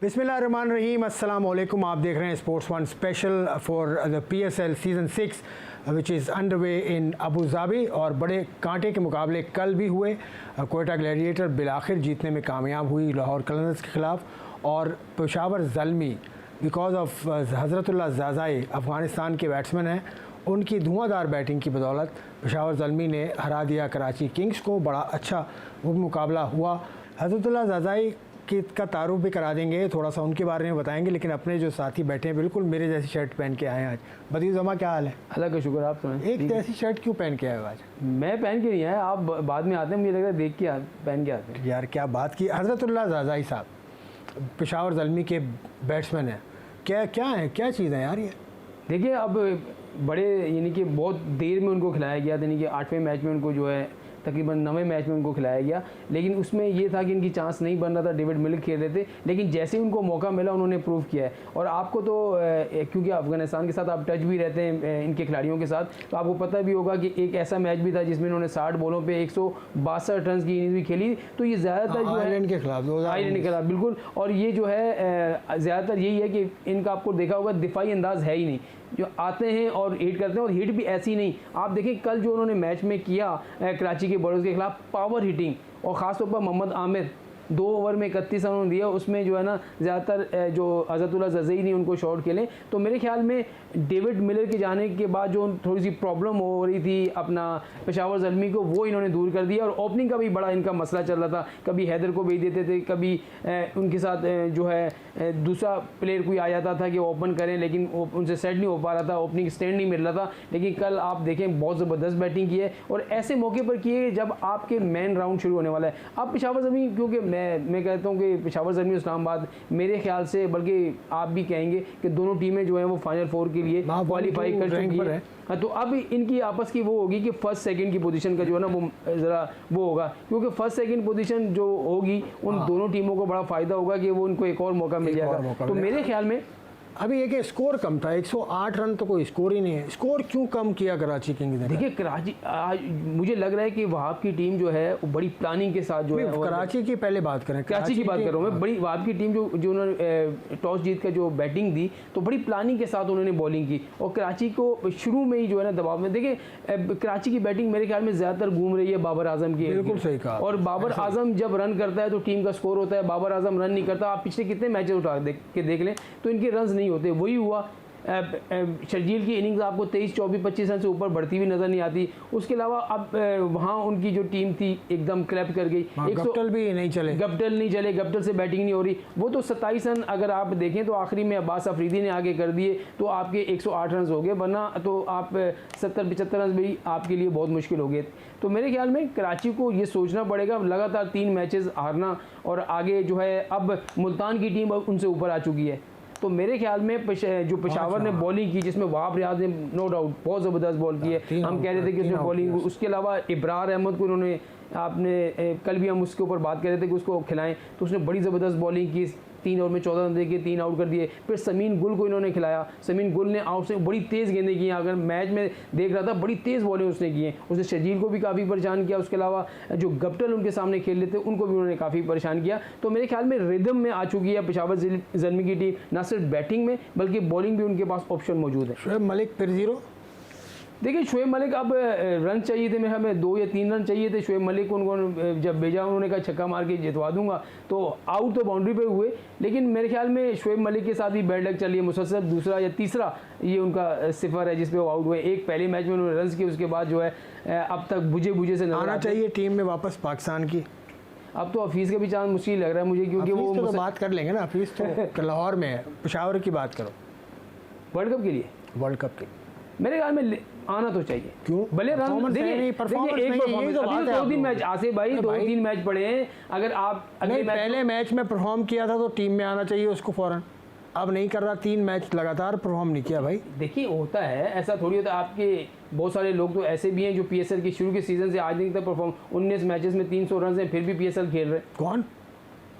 बिस्मिल्लाहिर्रहमानिर्रहीम, अस्सलाम वालेकुम। आप देख रहे हैं sports one special for the PSL season 6 which is under way in Abu Dhabi. और बड़े कांटे के मुकाबले कल भी हुए। कोयटा ग्लैडिएटर बिलाखिर जीतने में कामयाब हुई लाहौर कलंदर्स के ख़िलाफ़, और पेशावर ज़ल्मी बिकॉज ऑफ हज़रतुल्लाह ज़ाज़ाई अफ़गानिस्तान के बैट्समैन हैं, उनकी धुआंधार बैटिंग की बदौलत पेशावर ज़ल्मी ने हरा दिया कराची किंग्स को। बड़ा अच्छा वो मुकाबला हुआ। हज़रतुल्लाह ज़ाज़ाई का तारुफ भी करा देंगे, थोड़ा सा उनके बारे में बताएंगे, लेकिन अपने जो साथी बैठे हैं बिल्कुल मेरे जैसी शर्ट पहन के आए हैं आज। बदियू जमा, क्या हाल है? अल्लाह का शुक्र। आप सुनाएं। एक जैसी शर्ट क्यों पहन के आए हो आज? मैं पहन के नहीं आया, आप बाद में आते हैं, मुझे लग रहा है देख के पहन के आते हैं। यार क्या बात की। हज़रतुल्लाह ज़ाज़ाई साहब पेशावर ज़ल्मी के बैट्समैन हैं, क्या है, क्या चीज़ है यार ये? देखिए, अब बड़े यानी कि बहुत देर में उनको खिलाया गया, यानी कि 8वें मैच में उनको जो है तकरीबन 9वें मैच में उनको खिलाया गया, लेकिन उसमें ये था कि इनकी चांस नहीं बन रहा था। डेविड मिलर खेल रहे थे, लेकिन जैसे ही उनको मौका मिला उन्होंने प्रूव किया है। और आपको तो क्योंकि अफगानिस्तान के साथ आप टच भी रहते हैं इनके खिलाड़ियों के साथ, तो आपको पता भी होगा कि एक ऐसा मैच भी था जिसमें इन्होंने 60 बॉलों पे 162 रन की इनिंग्स भी खेली। तो ये ज़्यादातर जो है आयरलैंड के खिलाफ बिल्कुल। और ये जो है ज़्यादातर यही है कि इनका आपको देखा होगा दिफाई अंदाज है ही नहीं, जो आते हैं और हिट करते हैं, और हिट भी ऐसी नहीं। आप देखें कल जो उन्होंने मैच में किया कराची के बॉलर्स के खिलाफ, पावर हिटिंग, और ख़ासतौर पर मोहम्मद आमिर 2 ओवर में 31 रन दिया, उसमें जो है ना ज़्यादातर जो हज़रतुल्लाह ज़ाज़ाई ने उनको शॉट खेले। तो मेरे ख्याल में डेविड मिलर के जाने के बाद जो थोड़ी सी प्रॉब्लम हो रही थी अपना पेशावर ज़ल्मी को, वो इन्होंने दूर कर दिया। और ओपनिंग का भी बड़ा इनका मसला चल रहा था, कभी हैदर को भेज देते थे, कभी उनके साथ जो है दूसरा प्लेयर कोई आ जाता था कि ओपन करें, लेकिन उनसे सेट नहीं हो पा रहा था, ओपनिंग स्टैंड नहीं मिल रहा था। लेकिन कल आप देखें बहुत ज़बरदस्त बैटिंग की है, और ऐसे मौके पर किए जब आपके मेन राउंड शुरू होने वाला है। अब पेशावर ज़ल्मी, क्योंकि मैं कहता हूँ कि पेशावर ज़ल्मी इस्लामाबाद मेरे ख्याल से, बल्कि आप भी कहेंगे कि दोनों टीमें जो हैं वो फाइनल 4 के लिए क्वालिफाई कर चुकी है। हाँ, तो अब इनकी आपस की वो होगी कि फर्स्ट सेकंड की पोजीशन का जो है ना वो ज़रा वो होगा, क्योंकि फर्स्ट सेकंड पोजीशन जो होगी उन दोनों टीमों को बड़ा फ़ायदा होगा कि वो उनको एक और मौका मिल जाएगा। तो मेरे ख्याल में अभी एक स्कोर कम था, 108 रन तो कोई स्कोर ही नहीं है। स्कोर क्यों कम किया कराची किंग्स ने? देखिए कराची, मुझे लग रहा है कि वहाब की टीम जो है वो बड़ी प्लानिंग के साथ जो है, कराची की पहले बात करें, कराची की बात कर रहा हूँ मैं। बड़ी वहाब की टीम जो उन्होंने टॉस जीत कर जो बैटिंग दी, तो बड़ी प्लानिंग के साथ उन्होंने बॉलिंग की, और कराची को शुरू में ही जो है ना दबाव में। देखिए कराची की बैटिंग मेरे ख्याल में ज़्यादातर घूम रही है बाबर आजम की। बिल्कुल सही कहा। और बाबर आजम जब रन करता है तो टीम का स्कोर होता है, बाबर आजम रन नहीं करता। आप पिछले कितने मैचेस उठा के देख लें तो इनके रन नहीं होते। वही हुआ, शर्जील की इनिंग्स आपको 23, 24, 25 रन से ऊपर बढ़ती हुई नज़र नहीं आती। उसके अलावा अब वहाँ उनकी जो टीम थी एकदम क्लैप कर गई। गप्टल भी नहीं चले, गप्टल से बैटिंग नहीं हो रही। वो तो 27 रन अगर आप देखें तो आखिरी में अब्बास अफरीदी ने आगे कर दिए तो आपके 108 रन हो गए, वरना तो आप 70-75 रन भी आपके लिए बहुत मुश्किल हो गए। तो मेरे ख्याल में कराची को ये सोचना पड़ेगा, लगातार 3 मैचेस हारना, और आगे जो है अब मुल्तान की टीम उनसे ऊपर आ चुकी है। तो मेरे ख्याल में जो पेशावर ने बॉलिंग की, जिसमें वहाब रियाज ने नो डाउट बहुत ज़बरदस्त बॉल की है, हम कह रहे थे कि उसने बॉलिंग, उसके अलावा इब्रार अहमद को उन्होंने, आपने कल भी हम उसके ऊपर बात कर रहे थे कि उसको खिलाएं, तो उसने बड़ी ज़बरदस्त बॉलिंग की। 3 ओवर में 14 रन देके 3 आउट कर दिए। फिर समीन गुल को इन्होंने खिलाया, समीन गुल ने आउट से बड़ी तेज़ गेंदें की। अगर मैच में देख रहा था बड़ी तेज़ बॉलें उसने की हैं, उसने शर्जील को भी काफ़ी परेशान किया। उसके अलावा जो गप्टल उनके सामने खेल लेते उनको भी उन्होंने काफ़ी परेशान किया। तो मेरे ख्याल में रिदम में आ चुकी है पेशावर ज़ल्मी की टीम, ना सिर्फ बैटिंग में बल्कि बॉलिंग भी उनके पास ऑप्शन मौजूद है। शोएब मलिक फिर 0। देखिए शोएब मलिक, अब रन चाहिए थे, मेरे हमें 2 या 3 रन चाहिए थे। शोएब मलिक को उनको जब भेजा उन्होंने कहा छक्का मार के जितवा दूंगा, तो आउट तो बाउंड्री पे हुए। लेकिन मेरे ख्याल में शोएब मलिक के साथ भी बैड लक चली है, मुसलसल दूसरा या तीसरा ये उनका सिफर है जिसपे वो आउट हुए। एक पहले मैच में उन्होंने रन किए, उसके बाद जो है अब तक बुझे से आना चाहिए टीम में वापस पाकिस्तान की। अब तो हफीज़ का भी चांस मुश्किल लग रहा है मुझे, क्योंकि वो तो बात कर लेंगे ना, हफीज़ तो लाहौर में है। पेशावर की बात करो, वर्ल्ड कप के लिए, वर्ल्ड कप के मेरे ख्याल में आना तो चाहिए। क्यों? भले रन देखिए, एक परफॉर्मेंस, 2-3 मैच आसे भाई 2-3 मैच पड़े हैं। अगर आप पहले मैच में परफॉर्म किया था तो टीम में आना चाहिए उसको फौरन। अब नहीं कर रहा, 3 मैच लगातार परफॉर्म नहीं किया भाई। देखिए होता है, ऐसा थोड़ी होता है। आपके बहुत सारे लोग तो ऐसे भी हैं जो PSL की शुरू के सीजन से आज तक परफॉर्म, 19 मैचेस में 300 रन हैं, फिर भी PSL खेल रहे। कौन?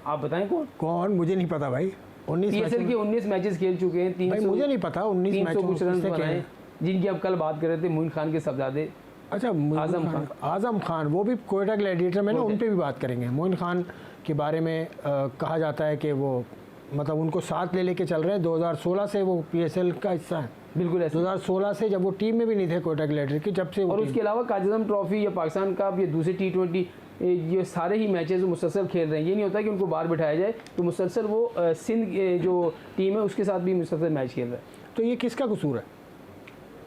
आप बताएं कौन? मुझे नहीं पता भाई। 19 PSL के 19 मैचेस खेल चुके हैं, 300, मुझे नहीं पता 19 मैच कुछ रन बनाए, जिनकी आप कल बात कर रहे थे, मोइन खान के सफजादे। अच्छा, आजम खान वो भी कोयटा ग्लैडिएटर में ना, उन पर भी बात करेंगे। मोइन खान के बारे में कहा जाता है कि वो मतलब उनको साथ ले लेके चल रहे हैं। 2016 से वो PSL का हिस्सा है। बिल्कुल ऐसे। 2016 से जब वो टीम में भी नहीं थे कोयटा ग्लैडिएटर की, जब से वो और उसके अलावा काजिज़म ट्रॉफी या पाकिस्तान कप या दूसरे T20 ये सारे ही मैचेस मुसलसल खेल रहे हैं। ये नहीं होता कि उनको बाहर बिठाया जाए, तो मुसलसल वो सिंध जो टीम है उसके साथ भी मुसलसल मैच खेल रहा है। तो ये किसका कसूर है?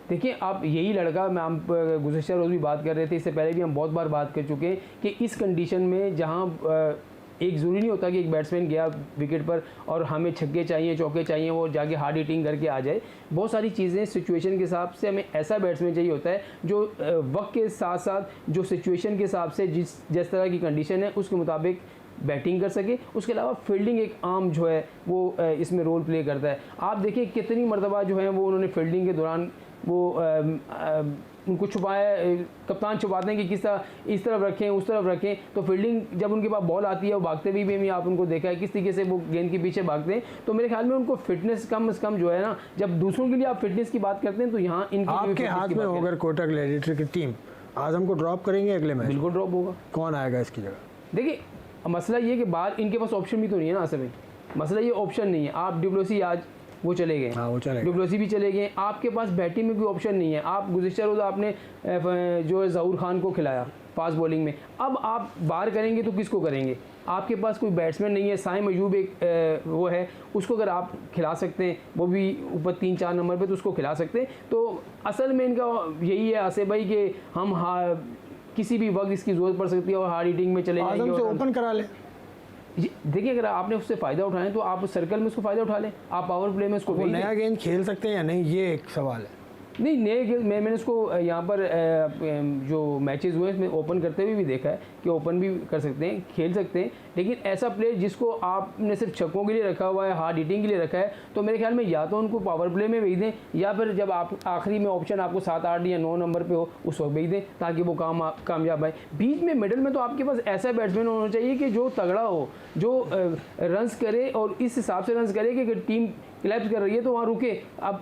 देखिए आप यही लड़का, मैं हम गुज़श्ता रोज़ भी बात कर रहे थे, इससे पहले भी हम बहुत बार बात कर चुके हैं कि इस कंडीशन में जहाँ एक ज़रूरी नहीं होता कि एक बैट्समैन गया विकेट पर और हमें छक्के चाहिए चौके चाहिए वो जाके हार्ड हिटिंग करके आ जाए। बहुत सारी चीज़ें सिचुएशन के हिसाब से हमें ऐसा बैट्समैन चाहिए होता है जो वक्त के साथ साथ जो सिचुएशन के हिसाब से जिस तरह की कंडीशन है उसके मुताबिक बैटिंग कर सके। उसके अलावा फील्डिंग एक आम जो है वो इसमें रोल प्ले करता है। आप देखिए कितनी मरतबा जो है वो उन्होंने फील्डिंग के दौरान वो उनको छुपाया, कप्तान छुपाते हैं कि किस तरह इस तरफ रखें उस तरफ रखें, तो फील्डिंग जब उनके पास बॉल आती है वो भागते हुए भी आप उनको देखा है किस तरीके से वो गेंद के पीछे भागते हैं। तो मेरे ख्याल में उनको फिटनेस कम से कम जो है ना, जब दूसरों के लिए आप फिटनेस की बात करते हैं तो यहाँ इनकी आपके हाथ में अगर कोयटा ग्लैडिएटर की टीम आजम को ड्रॉप करेंगे अगले मैच? बिल्कुल ड्रॉप होगा। कौन आएगा इसकी जगह? देखिए मसला ये कि बाहर इनके पास ऑप्शन भी तो नहीं है ना आसिफ भाई, मसला ये ऑप्शन नहीं है। आप डिप्लोसी आज वो चले गए, हाँ वो चले डिप्लोसी भी चले गए, आपके पास बैटिंग में कोई ऑप्शन नहीं है। आप गुज़श्ता रोज़ आपने जो है ज़हूर खान को खिलाया फास्ट बॉलिंग में, अब आप बाहर करेंगे तो किसको करेंगे? आपके पास कोई बैट्समैन नहीं है। साइम अयूब एक वो है, उसको अगर आप खिला सकते हैं, वो भी ऊपर 3-4 नंबर पे, तो उसको खिला सकते हैं। तो असल में इनका यही है आसिफ भाई कि हम किसी भी वक्त इसकी ज़रूरत पड़ सकती है और हार्ड हिटिंग में चले जाएंगे। आजम से ओपन करा ले। देखिए अगर आपने उससे फ़ायदा उठाएं तो आप सर्कल में उसको फ़ायदा उठा लें, आप पावर प्ले में उसको वो नया गेंद खेल सकते हैं या नहीं, ये एक सवाल है। नहीं नए गेंद मैंने उसको यहाँ पर जो मैचेस हुए इसमें ओपन करते हुए भी देखा है कि ओपन भी कर सकते हैं, खेल सकते हैं। लेकिन ऐसा प्लेयर जिसको आपने सिर्फ छक्कों के लिए रखा हुआ है, हार्ड हिटिंग के लिए रखा है, तो मेरे ख्याल में या तो उनको पावर प्ले में भेज दें या फिर जब आप आखिरी में ऑप्शन आपको 7, 8 या 9 नंबर पे हो उस वक्त भेज दें ताकि वो कामयाब आए। बीच में मिडल में तो आपके पास ऐसा बैट्समैन होना चाहिए कि जो तगड़ा हो, जो रन्स करे और इस हिसाब से रन्स करे कि टीम क्लैप्स कर रही है तो वहाँ रुके। आप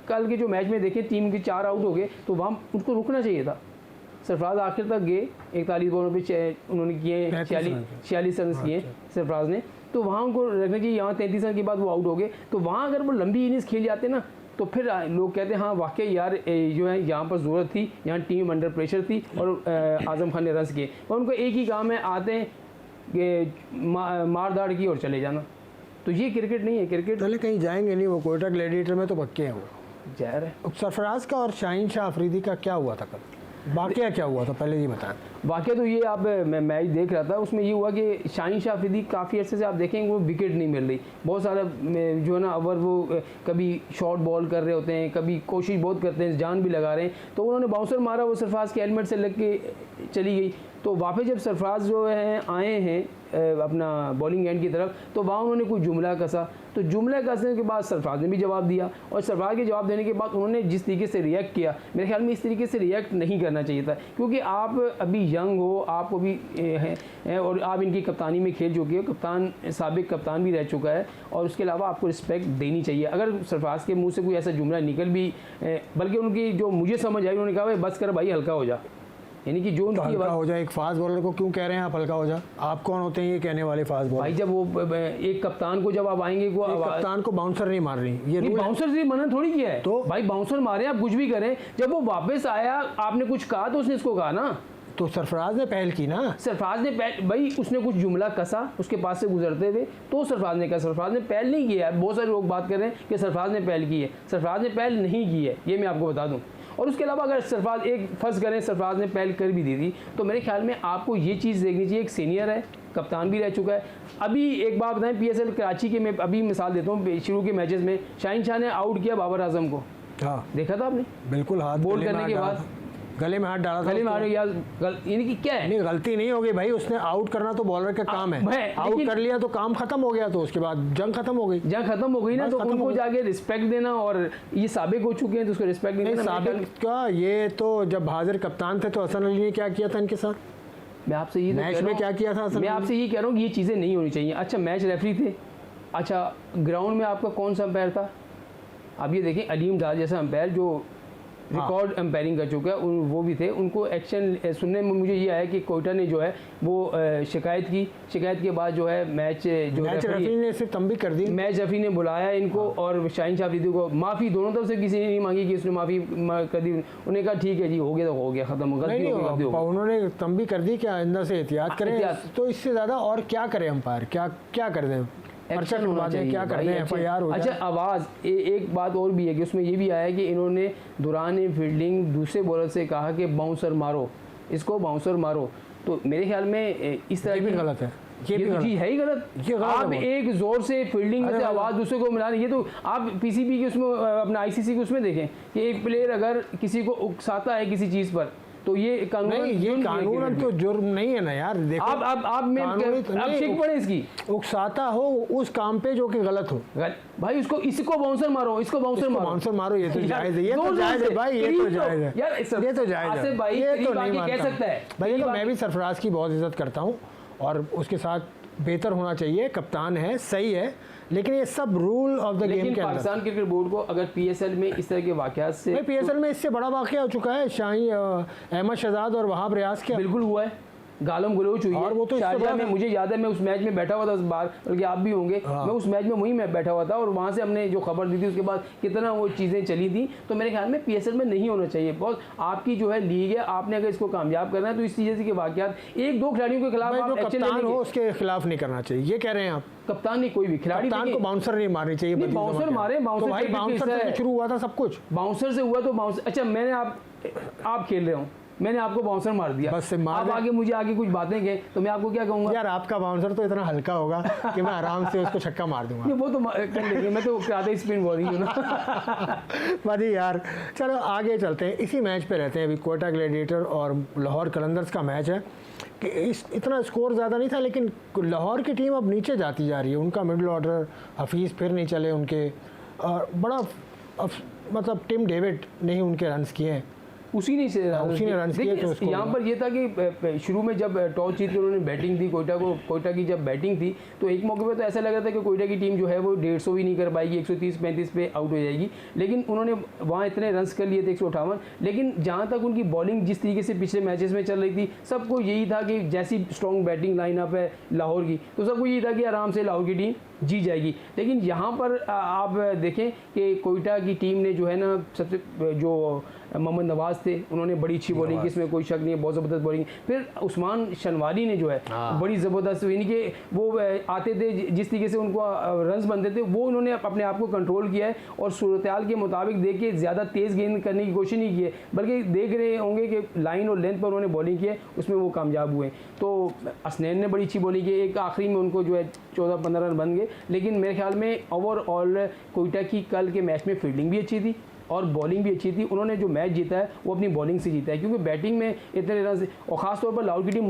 कल के जो मैच में देखें टीम के 4 आउट हो गए तो वहाँ उनको रुकना चाहिए था। सरफराज आखिर तक गए, 41 बॉलों पे उन्होंने किए 46 रन किए सरफराज ने, तो वहाँ उनको रखना चाहिए। यहाँ 33 रन के बाद वो आउट हो गए, तो वहाँ अगर वो लंबी इनिंग्स खेल जाते ना तो फिर लोग कहते हैं हाँ वाकई यार जो है यहाँ पर ज़रूरत थी, यहाँ टीम अंडर प्रेशर थी और आज़म खान ने रन किए। और उनको एक ही काम है, आते हैं कि मार दाड़ की और चले जाना। तो ये क्रिकेट नहीं है। क्रिकेट चले कहीं जाएंगे नहीं, वो कोयटा ग्लैडिएटर में तो पक्के हैं वो। जहर है। सरफराज का और शाहीन शाह अफरीदी का क्या हुआ था कल? वाकया क्या हुआ था पहले ये बताएं। वाकया तो ये आप मैं मैच देख रहा था, उसमें ये हुआ कि शाहीन शाह अफरीदी काफ़ी अर्से से आप देखेंगे वो विकेट नहीं मिल रही। बहुत सारा जो है ना ओवर वो कभी शॉर्ट बॉल कर रहे होते हैं, कभी कोशिश बहुत करते हैं, जान भी लगा रहे हैं। तो उन्होंने बाउंसर मारा, वो सरफराज के हेलमेट से लग के चली गई। तो वापस जब सरफराज जो है आए हैं अपना बॉलिंग एंड की तरफ, तो वहाँ उन्होंने कोई जुमला कसा। तो जुमला कसने के बाद सरफराज ने भी जवाब दिया और सरफराज के जवाब देने के बाद उन्होंने जिस तरीके से रिएक्ट किया, मेरे ख्याल में इस तरीके से रिएक्ट नहीं करना चाहिए था। क्योंकि आप अभी यंग हो, आपको भी हैं और आप इनकी कप्तानी में खेल चुके हो, कप्तान साबिक कप्तान भी रह चुका है, और उसके अलावा आपको रिस्पेक्ट देनी चाहिए। अगर सरफराज के मुँह से कोई ऐसा जुमला निकल भी, बल्कि उनकी जो मुझे समझ आई, उन्होंने कहा भाई बस कर भाई, हल्का हो जा, यानी कि जो उनकी हल्का हो जाए। एक फास्ट बॉलर को क्यों कह रहे हैं आप हल्का हो जा? आप कौन होते हैं ये कहने वाले फास्ट बॉलर? भाई जब वो एक कप्तान को जब आप आएंगे वो कप्तान को बाउंसर नहीं मार रही, ये बाउंसर से मना थोड़ी किया है। तो भाई बाउंसर मारे आप कुछ भी करें, जब वो वापस आया आपने कुछ कहा तो उसने इसको कहा ना, तो सरफराज ने पहल की ना। सरफराज ने भाई उसने कुछ जुमला कसा उसके पास से गुजरते हुए, तो सरफराज ने कहा, सरफराज ने पहल नहीं किया है। बहुत सारे लोग बात कर रहे हैं कि सरफराज ने पहल की है, सरफराज ने पहल नहीं की है, ये मैं आपको बता दूं। और उसके अलावा अगर सरफराज एक फर्ज करें सरफराज ने पहल कर भी दी थी, तो मेरे ख्याल में आपको ये चीज़ देखनी चाहिए, एक सीनियर है, कप्तान भी रह चुका है। अभी एक बात बताएं, PSL कराची के मैं अभी मिसाल देता हूँ, शुरू के मैचेस में शाहीन शाह ने आउट किया बाबर आजम को, हाँ देखा था आपने? बिल्कुल, हाथ बोल करने के बाद गले में हाथ डाला था, गले में यानी कि क्या है? नहीं गलती नहीं होगी भाई, उसने आउट करना तो बॉलर का काम है। आउट कर लिया तो काम खत्म हो गया, तो उसके बाद जंग खत्म हो गई। जंग खत्म हो गई ना, तो उनको जाके रिस्पेक्ट देना, और ये साबिक हो चुके हैं तो उसको रिस्पेक्ट देना। साबिक का ये तो जब हाजिर कप्तान थे तो हसन अली ने क्या किया था इनके साथ? मैं आपसे ये मैच में क्या किया था? मैं आपसे ये कह रहा हूँ कि ये चीज़ें नहीं होनी चाहिए। अच्छा मैच रेफरी थे, अच्छा ग्राउंड में आपका कौन सा अंपायर था? आप ये देखें, अलीम दाद जैसा अंपायर जो रिकॉर्ड एम्पायरिंग कर चुका है, वो भी थे। उनको एक्शन सुनने में मुझे ये आया कि कोयटा ने जो है वो शिकायत की, शिकायत के बाद जो है मैच रफी ने सिर्फ तंबी कर दी, मैच रफी ने बुलाया इनको और शाहीन शाह अफरीदी को माफ़ी दोनों तरफ से किसी ने नहीं मांगी कि उसने माफ़ी कर दी। उन्होंने कहा ठीक है जी, हो गया तो हो गया, खत्म, गलती हो गई। उन्होंने तंबी कर दी कि आइंदा से एहतियात करें। तो इससे ज़्यादा और क्या करें अंपायर, क्या कर दें, एक्शन होना चाहिए, क्या करते हैं, FIR हो अच्छा जाए। आवाज़ एक बात और भी है कि उसमें ये भी आया कि इन्होंने दौरान फील्डिंग दूसरे बॉलर से कहा कि बाउंसर मारो, इसको बाउंसर मारो। तो मेरे ख्याल में इस तरह भी गलत है, ये तो चीज़ है ही गलत। आप एक जोर से फील्डिंग में से आवाज़ दूसरे को मिला, ये तो आप PCB के उसमें अपना ICC के उसमें देखें कि एक प्लेयर अगर किसी को उकसाता है किसी चीज़ पर, तो ये कानून नहीं, ये कानून तो जुर्म नहीं है ना यार। देखो आप में अब शिक पड़े इसकी, उकसाता हो उस काम पे जो कि गलत हो भाई, इसको बाउंसर मारो, इसको बाउंसर मारो, ये तो जायज है, ये तो जायज है भाई, ये तो जायज है यार, ये तो जायज है भाई, ये तो नहीं कह सकता है भाई। ये तो मैं भी सरफराज की बहुत इज्जत करता हूँ और उसके साथ बेहतर होना चाहिए, कप्तान है, सही है, लेकिन ये सब रूल ऑफ द गेम के अंदर। पाकिस्तान क्रिकेट बोर्ड को अगर PSL में इस तरह के वाकयात से, PSL में इससे बड़ा वाकया हो चुका है, शाही अहमद शहजाद और वहाब रियाज के बिल्कुल हुआ है, गालम गलोच हुई है। और वो तो शारजाह में मुझे याद है, मैं उस मैच में बैठा हुआ था उस बार, बल्कि आप भी होंगे। मैं उस मैच में वहीं मैं बैठा हुआ था और वहाँ से हमने जो खबर दी थी उसके बाद कितना वो चीज़ें चली थी। तो मेरे ख्याल में PSL में नहीं होना चाहिए। बहुत आपकी जो है लीग है, आपने अगर इसको कामयाब करना है तो इस चीज़ के वाकयात एक दो खिलाड़ियों के खिलाफ आप एक्शन लेंगे, उसके खिलाफ नहीं करना चाहिए, ये कह रहे हैं आप। कप्तान नहीं, कोई भी खिलाड़ी को बाउंसर नहीं मारनी चाहिए, बाउंसर मारे, बाउंसर से शुरू हुआ था सब कुछ, बाउंसर से हुआ तो बाउंसर। अच्छा मैंने आप खेल रहे हो, मैंने आपको बाउंसर मार दिया, बस से मार आप आगे मुझे आगे कुछ बातें कहें तो मैं आपको क्या कहूँगा, यार आपका बाउंसर तो इतना हल्का होगा कि मैं आराम से उसको छक्का मार दूंगा। वो तो कर लेंगे, मैं तो आधे स्पिन बॉलिंग हूँ ना। भाई यार चलो आगे चलते हैं, इसी मैच पे रहते हैं। अभी कोयटा ग्लैडिएटर और लाहौर कलंदर्स का मैच है कि इतना स्कोर ज़्यादा नहीं था, लेकिन लाहौर की टीम अब नीचे जाती जा रही है। उनका मिडिल ऑर्डर हफीज़ फिर नहीं चले उनके, और बड़ा मतलब टिम डेविड ने ही उनके रन्स किए हैं, उसी ने रन किए। तो यहाँ पर ये था कि शुरू में जब टॉस जीत के उन्होंने बैटिंग दी कोयटा की जब बैटिंग थी तो एक मौके पे तो ऐसा लग रहा था कि कोयटा की टीम जो है वो 150 भी नहीं कर पाएगी, 130-135 पे आउट हो जाएगी। लेकिन उन्होंने वहाँ इतने रन्स कर लिए थे 158। लेकिन जहाँ तक उनकी बॉलिंग जिस तरीके से पिछले मैचेस में चल रही थी, सबको यही था कि जैसी स्ट्रॉन्ग बैटिंग लाइनअप है लाहौर की, तो सबको यही था कि आराम से लाहौर की टीम जी जाएगी। लेकिन यहाँ पर आप देखें कि कोयटा की टीम ने जो है ना, सबसे जो मोहम्मद नवाज़ थे उन्होंने बड़ी अच्छी बॉलिंग की, इसमें कोई शक नहीं है, बहुत ज़बरदस्त बॉलिंग। फिर उस्मान शनवारी ने जो है बड़ी ज़बरदस्त, यानी कि वो आते थे जिस तरीके से उनको रन्स बनते थे वो उन्होंने अपने आप को कंट्रोल किया है और सूरत-ए-हाल के मुताबिक देख के ज़्यादा तेज़ गेंद करने की कोशिश नहीं की है, बल्कि देख रहे होंगे कि लाइन और लेंथ पर उन्होंने बॉलिंग की है, उसमें वो कामयाब हुए। तो असनैन ने बड़ी अच्छी बॉलिंग की, एक आखिरी में उनको जो है 14-15 रन बन गए। लेकिन मेरे ख्याल में ओवरऑल कोयटा की कल के मैच में फील्डिंग भी अच्छी थी और बॉलिंग भी अच्छी थी। उन्होंने जो मैच जीता है वो अपनी बॉलिंग से जीता है, क्योंकि बैटिंग में इतने रन, और ख़ासतौर पर लाहौर की टीम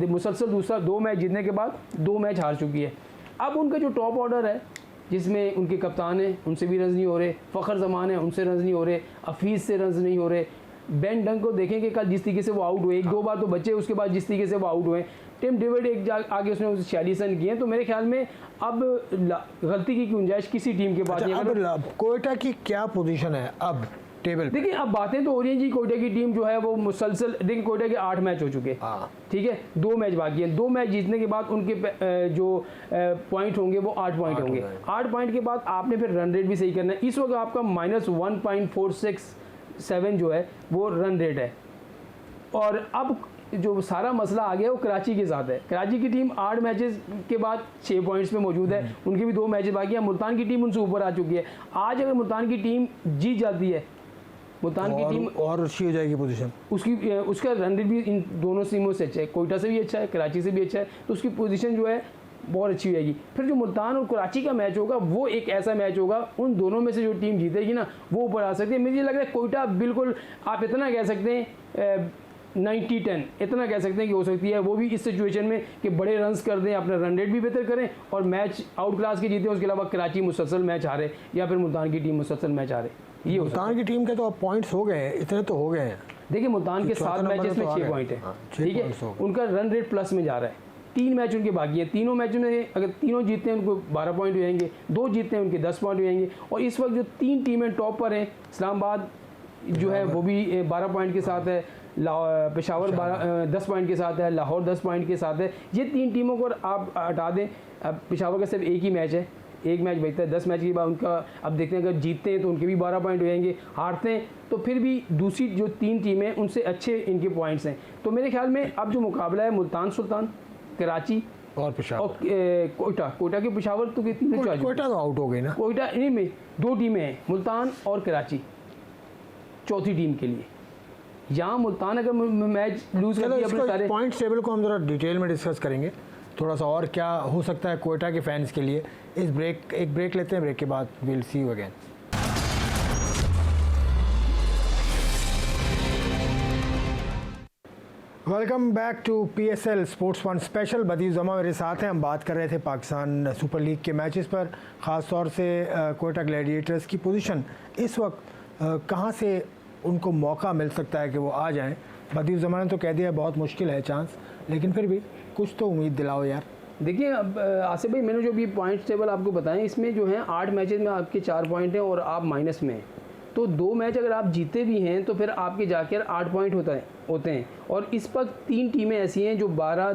मुसलसल दूसरा 2 मैच जीतने के बाद 2 मैच हार चुकी है। अब उनका जो टॉप ऑर्डर है जिसमें उनके कप्तान हैं उनसे भी रन नहीं हो रहे, फ़खर जमान है उनसे रन नहीं हो रहे, हफीज़ से रन नहीं हो रहे, बेन डंक को देखें कि कल जिस तरीके से वो आउट हुए, 1-2 बार तो बचे, उसके बाद जिस तरीके से वो आउट हुए, टिम डेविड एक आगे उसने 46 रन किए। तो मेरे ख्याल में अब गलती की गुंजाइश किसी टीम के पास नहीं है। अब कोयटा की क्या पोजीशन है अब टेबल? देखिए अब बातें तो हो रही हैं जी, कोयटा की टीम जो है वो मुसलसल, देखिए कोयटा के 8 मैच हो चुके हैं, ठीक है, 2 मैच बाकी हैं। 2 मैच जीतने के बाद उनके जो पॉइंट होंगे वो 8 पॉइंट होंगे। 8 पॉइंट के बाद आपने फिर रन रेट भी सही करना है। इस वक्त आपका -1.467 जो है वो रन रेट है। और अब जो सारा मसला आ गया वो कराची के साथ है। कराची की टीम 8 मैचेस के बाद 6 पॉइंट्स पे मौजूद है, उनके भी 2 मैचेस बाकी हैं। मुल्तान की टीम उनसे ऊपर आ चुकी है। आज अगर मुल्तान की टीम जीत जाती है, मुल्तान की टीम और अच्छी हो जाएगी पोजीशन उसका रन रेट भी इन दोनों टीमों से अच्छा है, कोयटा से भी अच्छा है, कराची से भी अच्छा है, तो उसकी पोजीशन जो है बहुत अच्छी हो जाएगी। फिर जो मुल्तान और कराची का मैच होगा वो एक ऐसा मैच होगा, उन दोनों में से जो टीम जीतेगी ना वो ऊपर आ सकती है। मुझे लग रहा है कोयटा बिल्कुल, आप इतना कह सकते हैं 90-10 इतना कह सकते हैं कि हो सकती है, वो भी इस सिचुएशन में कि बड़े रन्स कर दें, अपना रन रेट भी बेहतर करें और मैच आउट क्लास के जीते। उसके अलावा कराची मुसलसल मैच हारे या फिर मुल्तान की टीम मुसलसल मैच हारे। ये मुल्तान की टीम के तो अब पॉइंट्स हो गए हैं, इतने तो हो गए हैं। देखिए मुल्तान के 7 मैचेस में 6 पॉइंट है, ठीक है, उनका रन रेट प्लस में जा रहा है। 3 मैच उनके बाकी हैं, तीनों मैचों में अगर तीनों जीतते हैं उनको 12 पॉइंट हो जाएंगे, 2 जीतते हैं उनके 10 पॉइंट हो जाएंगे। और इस वक्त जो 3 टीमें टॉप पर हैं, इस्लामाबाद, जो है वो भी 12 पॉइंट के साथ है, पेशावर 10 पॉइंट के साथ है, लाहौर 10 पॉइंट के साथ है। ये 3 टीमों को आप हटा दें, अब पेशावर का सिर्फ एक ही मैच है, एक मैच बचता है, 10 मैच के बाद उनका अब देखते हैं अगर जीतते हैं तो उनके भी 12 पॉइंट हो जाएंगे, हारते हैं तो फिर भी दूसरी जो 3 टीमें उनसे अच्छे इनके पॉइंट्स हैं। तो मेरे ख्याल में अब जो मुकाबला है मुल्तान सुल्तान, कराची और पेशावर और कोयटा के पेशावर तो कितनी कोयटा तो आउट हो गई ना, कोयटा इन्हीं में 2 टीमें हैं, मुल्तान और कराची चौथी टीम के लिए। यहाँ मुल्तान अगर मैच लूज करती है अपने सारे पॉइंट टेबल को हम ज़रा डिटेल में डिस्कस करेंगे थोड़ा सा, और क्या हो सकता है कोयटा के फैंस के लिए। एक ब्रेक लेते हैं, ब्रेक के बाद will see you again. Welcome back to PSL sports one special. बदी जमा मेरे साथ हैं, हम बात कर रहे थे पाकिस्तान सुपर लीग के मैचेस पर, ख़ास तौर से कोयटा ग्लैडिएटर्स की पोजीशन इस वक्त कहां से उनको मौका मिल सकता है कि वो आ जाएं। बदी जमा ने तो कह दिया बहुत मुश्किल है चांस, लेकिन फिर भी कुछ तो उम्मीद दिलाओ यार। देखिए अब आसिफ भाई मैंने जो भी पॉइंट्स टेबल आपको बताएं, इसमें जो है 8 मैचेस में आपके 4 पॉइंट हैं और आप माइनस में हैं, तो 2 मैच अगर आप जीते भी हैं तो फिर आपके जाकर 8 पॉइंट होते हैं। और इस वक्त 3 टीमें ऐसी हैं जो 12,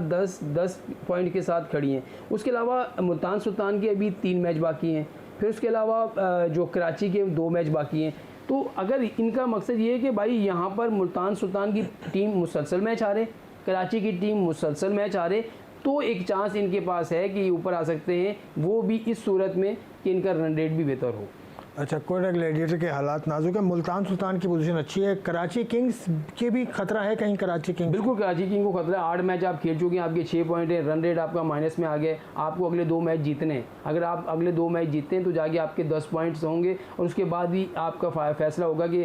10 पॉइंट के साथ खड़ी हैं। उसके अलावा मुल्तान सुल्तान के अभी 3 मैच बाकी हैं, फिर उसके अलावा जो कराची के 2 मैच बाकी हैं। तो अगर इनका मकसद ये है कि भाई यहाँ पर मुल्तान सुल्तान की टीम मुसलसल मैच हारे, कराची की टीम मुसलसल मैच हारे, तो एक चांस इनके पास है कि ऊपर आ सकते हैं, वो भी इस सूरत में कि इनका रन रेट भी बेहतर हो। अच्छा, कोयटा ग्लैडिएटर के हालात नाजुक है, मुल्तान सुल्तान की पोजीशन अच्छी है, कराची किंग्स के भी खतरा है कहीं? कराची किंग्स बिल्कुल कराची किंग को खतरा है। 8 मैच आप खेल चुके हैं, आपके 6 पॉइंट है, रन रेट आपका माइनस में आ गया, आपको अगले 2 मैच जीतने हैं। अगर आप अगले 2 मैच जीतते हैं तो जाके आपके 10 पॉइंट्स होंगे और उसके बाद भी आपका फैसला होगा कि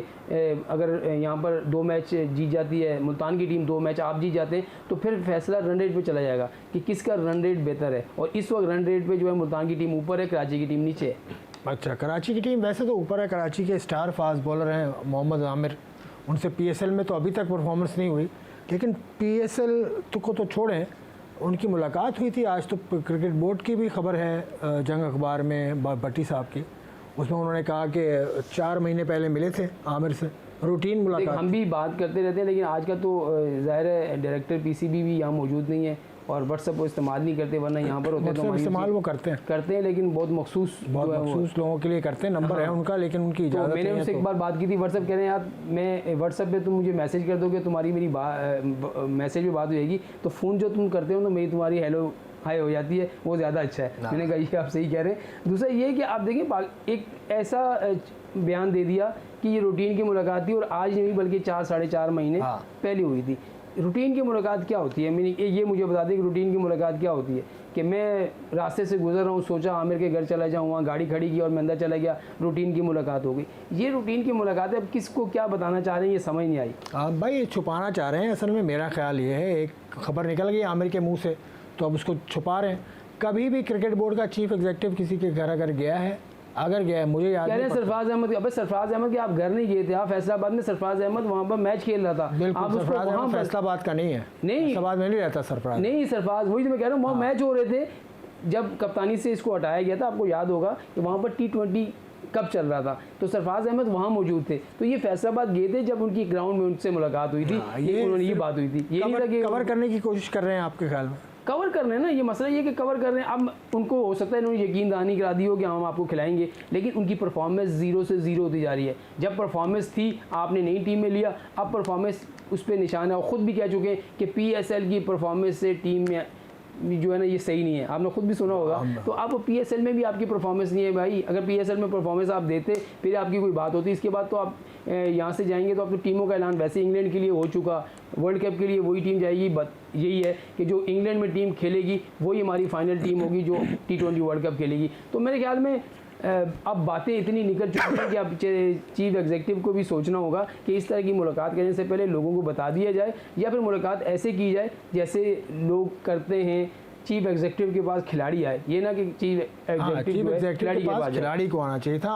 अगर यहाँ पर 2 मैच जीत जाती है मुल्तान की टीम, 2 मैच आप जीत जाते हैं, तो फिर फैसला रन रेट पर चला जाएगा कि किसका रन रेट बेहतर है। और इस वक्त रन रेट पर जो है मुल्तान की टीम ऊपर है, कराची की टीम नीचे है। अच्छा, कराची की टीम वैसे तो ऊपर है, कराची के स्टार फास्ट बॉलर हैं मोहम्मद आमिर, उनसे PSL में तो अभी तक परफॉर्मेंस नहीं हुई, लेकिन PSL को तो छोड़ें, उनकी मुलाकात हुई थी आज, तो क्रिकेट बोर्ड की भी खबर है जंग अखबार में भट्टी साहब की, उसमें उन्होंने कहा कि 4 महीने पहले मिले थे आमिर से, रूटीन मुलाकात। हम भी बात करते रहते हैं, लेकिन आज का तो ज़ाहिर है डायरेक्टर PCB भी यहाँ मौजूद नहीं है और व्हाट्सएप को इस्तेमाल नहीं करते, वरना यहाँ पर होते तो इस्तेमाल वो करते हैं, लेकिन बहुत मखसूस लोगों के लिए करते हैं, नंबर है उनका, लेकिन उनकी इजाज़त मैंने उनसे एक बार बात की थी, व्हाट्सएप कह रहे हैं यार मैं व्हाट्सएप पे तुम मुझे मैसेज कर दोगे, तुम्हारी मेरी मैसेज पे बात हो जाएगी, तो फ़ोन जो तुम करते हो ना मेरी तुम्हारी हेलो हाई हो जाती है, वो ज़्यादा अच्छा है। मैंने कहा ये आप सही कह रहे हैं। दूसरा ये कि आप देखें एक ऐसा बयान दे दिया कि ये रूटीन की मुलाकात थी, और आज नहीं बल्कि 4 साढ़े 4 महीने पहले हुई थी। रूटीन की मुलाकात क्या होती है, मैंने ये मुझे बता दें कि रूटीन की मुलाकात क्या होती है कि मैं रास्ते से गुजर रहा हूँ, सोचा आमिर के घर चला जाऊँ, वहाँ गाड़ी खड़ी की और मैं अंदर चला गया, रूटीन की मुलाकात हो गई। ये रूटीन की मुलाकात है, अब किसको क्या बताना चाह रहे हैं ये समझ नहीं आई। भाई छुपाना चाह रहे हैं, असल में मेरा ख्याल ये है, एक खबर निकल गई आमिर के मुँह से तो अब उसको छुपा रहे हैं। कभी भी क्रिकेट बोर्ड का चीफ एग्जीक्यूटिव किसी के घर अगर गया है, मुझे याद नहीं, सरफराज अहमद, अब सरफराज अहमद के आप घर नहीं गए थे, आप फैसलाबाद में, सरफराज अहमद वहाँ पर मैच खेल रहा था। बिल्कुल, सरफराज अहमद फैसलाबाद का नहीं है, फैसलाबाद में नहीं रहता सरफराज, नहीं सरफराज, वही तो मैं कह रहा हूँ, वहाँ मैच हो रहे थे जब कप्तानी से इसको हटाया गया था। आपको याद होगा कि वहाँ पर T20 कब चल रहा था, तो सरफराज अहमद वहाँ मौजूद थे, तो ये फैसलाबाद गए थे जब उनकी ग्राउंड में उनसे मुलाकात हुई थी, उन्होंने ये बात हुई थी। ये नहीं था कि कवर करने की कोशिश कर रहे हैं आपके ख्याल में? कवर कर रहे हैं ना, ये मसला ये कि कवर कर रहे हैं। अब उनको हो सकता है इन्होंने यकीन दहानी करा दी हो कि हम आपको खिलाएंगे, लेकिन उनकी परफॉर्मेंस 0 से 0 होती जा रही है। जब परफॉर्मेंस थी आपने नई टीम में लिया, अब परफॉर्मेंस उस पर निशान है, और ख़ुद भी कह चुके हैं कि PSL की परफॉर्मेंस से टीम में जो है ना ये सही नहीं है, आपने खुद भी सुना होगा। तो आप PSL में भी आपकी परफॉर्मेंस नहीं है भाई, अगर PSL में परफॉर्मेंस आप देते फिर आपकी कोई बात होती, इसके बाद तो आप यहाँ से जाएंगे तो आप तो टीमों का ऐलान वैसे इंग्लैंड के लिए हो चुका, वर्ल्ड कप के लिए वही टीम जाएगी। यही है कि जो इंग्लैंड में टीम खेलेगी वही हमारी फाइनल टीम होगी जो T20 वर्ल्ड कप खेलेगी। तो मेरे ख्याल में अब बातें इतनी निकल चुकी हैं कि अब चीफ एग्जीक्यूटिव को भी सोचना होगा कि इस तरह की मुलाकात करने से पहले लोगों को बता दिया जाए, या फिर मुलाकात ऐसे की जाए जैसे लोग करते हैं, चीफ एग्जीक्यूटिव के पास खिलाड़ी आए, ये ना कि चीफ एग्जीक्यूटिव के पास खिलाड़ी को आना चाहिए था।